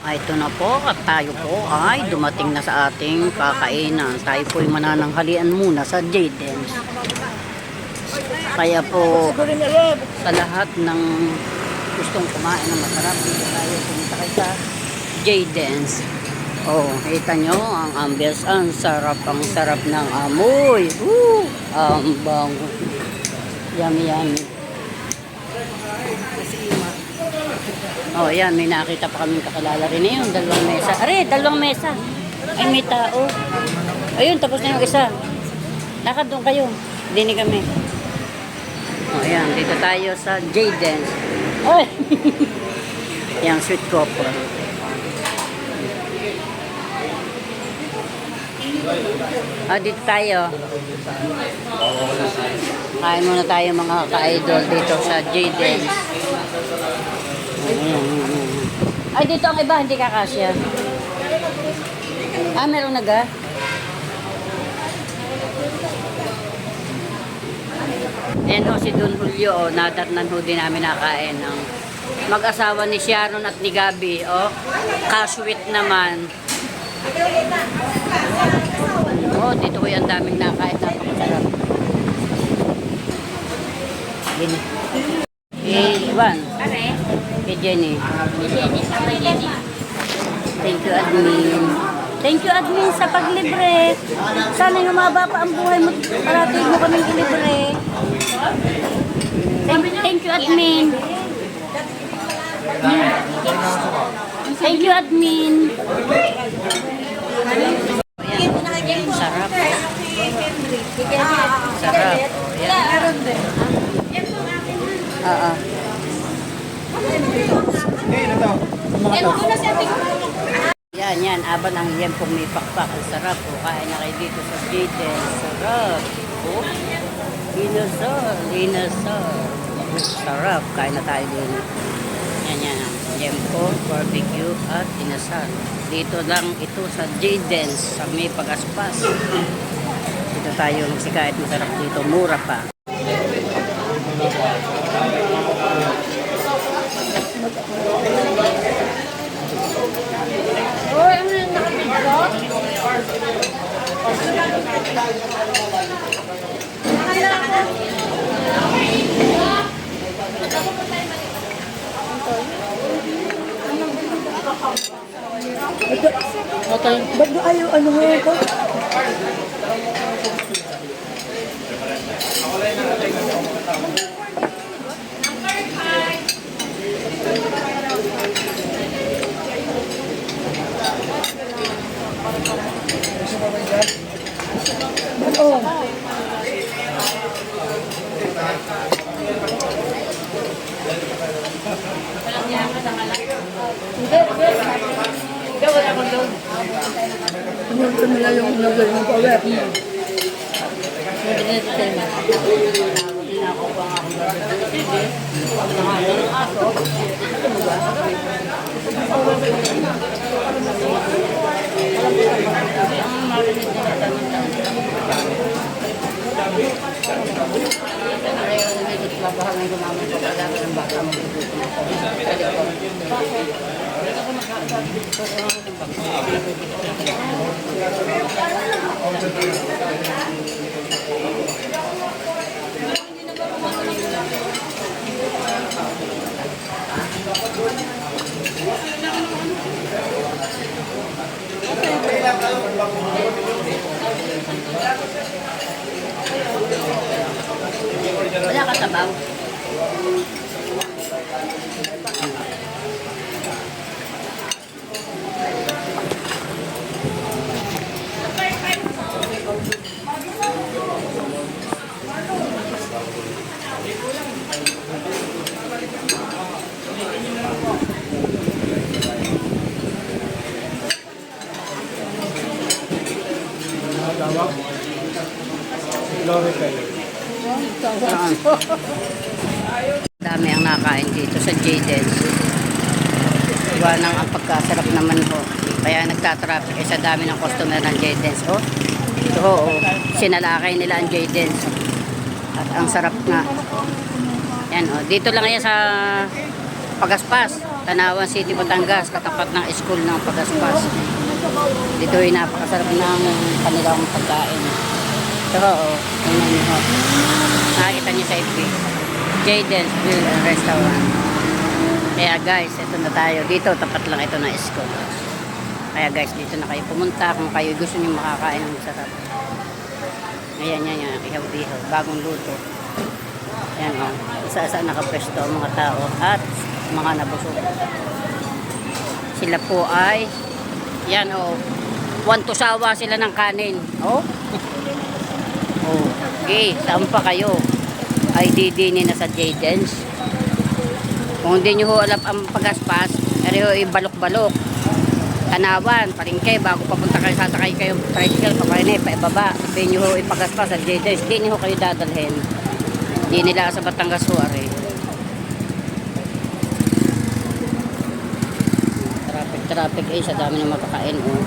Ito na po at tayo po ay dumating na sa ating kakainan. Tayo po ay manananghalian muna sa Jayden's. Kaya po sa lahat ng gustong kumain ng masarap, dito tayo pumunta kayo sa Jayden's. Oh, kita nyo ang ambience. Ang sarap ng amoy. Ang bango. Yummy, yummy. Oh, yan, may nakita pa kaming kakilala rin na yun. Dalawang mesa. Are, dalawang mesa. Ay, may tao. Ayun, tapos na yung isa. Lakad doon kayo. Dini kami. Oh, yan, dito tayo sa Jayden's. Ay! Yang sweet copper. Ah, dito tayo. Kain muna tayo mga ka-idol dito sa Jayden's. Ay, dito ang iba, hindi kakasya. Ah, meron na ga? Ayan ho, si Don Julio, oh, nadatnan ho din namin nakain ng mag-asawa ni Sharon at ni Gabi, oh. Kasweet naman. Oh, dito ko yung daming nakain, napakasarap. Gini. Iwan. Kay Jenny. Thank you, admin. Thank you, admin, sa paglibre. Sana yung umaba pa ang buhay mo. Parating mo kaming ilibre. Thank you, admin. Thank you, admin. Ayan. Sarap. Sarap. Oo. Yan, aban ang yan pong may pakpak. Ang sarap po. Kain na kayo dito sa Jayden's. Sarap. Oh. Inasal. Sarap. Kain na tayo din. Yan. Yempo, barbecue at inasal. Dito lang ito sa Jayden's. Sa may Pagaspas. Dito tayo magsikahit. Masarap dito. Mura pa. Ba't ba ayaw ano mo ito? Oo. Ikaw wala akong doon. Ano ito nila yung nagay ng power? Wala ka sabaw. Dami ang nakain dito sa Jayden's. Iba nang ang pagkasarap naman ho. Kaya nagtatraffic sa dami ng customer ng Jayden's. Oh, ito ho, sinalakay nila ang Jayden's. At ang sarap nga. Yan, oh, dito lang yan sa Pagaspas. Tanawan City, Batangas, katapat ng school ng Pagaspas. Dito ay napakasarap ng kanilang pagkain. Ito ho, tingnan niyo ho. Nakakita niyo sa FB. Jayden's Grill and Restaurant. Kaya guys, ito na tayo. Dito, tapat lang ito ng school. Kaya guys, dito na kayo pumunta kung kayo gusto niyo makakain ng masarap. Ayan, yan, ihaw-ihaw. Bagong luto. Ayan o. Isa-isa nakapwesto ang mga tao at mga nabusog. Sila po ay yan o. Wantusawa sila ng kanin. O. Oh. Okay, saan pa kayo? Ay didini na sa Jayden's. Kung hindi nyo ho alam ang Pagaspas, ari ho ibalok-balok. Tanawan, Palengke, bago papunta kayo, sasakay kayo tricycle, paparinay, paibaba. Sabihin nyo ho ipagaspas sa Jayden's. Hindi nyo ho kayo dadalhin. Hindi nila sa Batangas ho, ari. Traffic eh, sa dami na makakain, oh.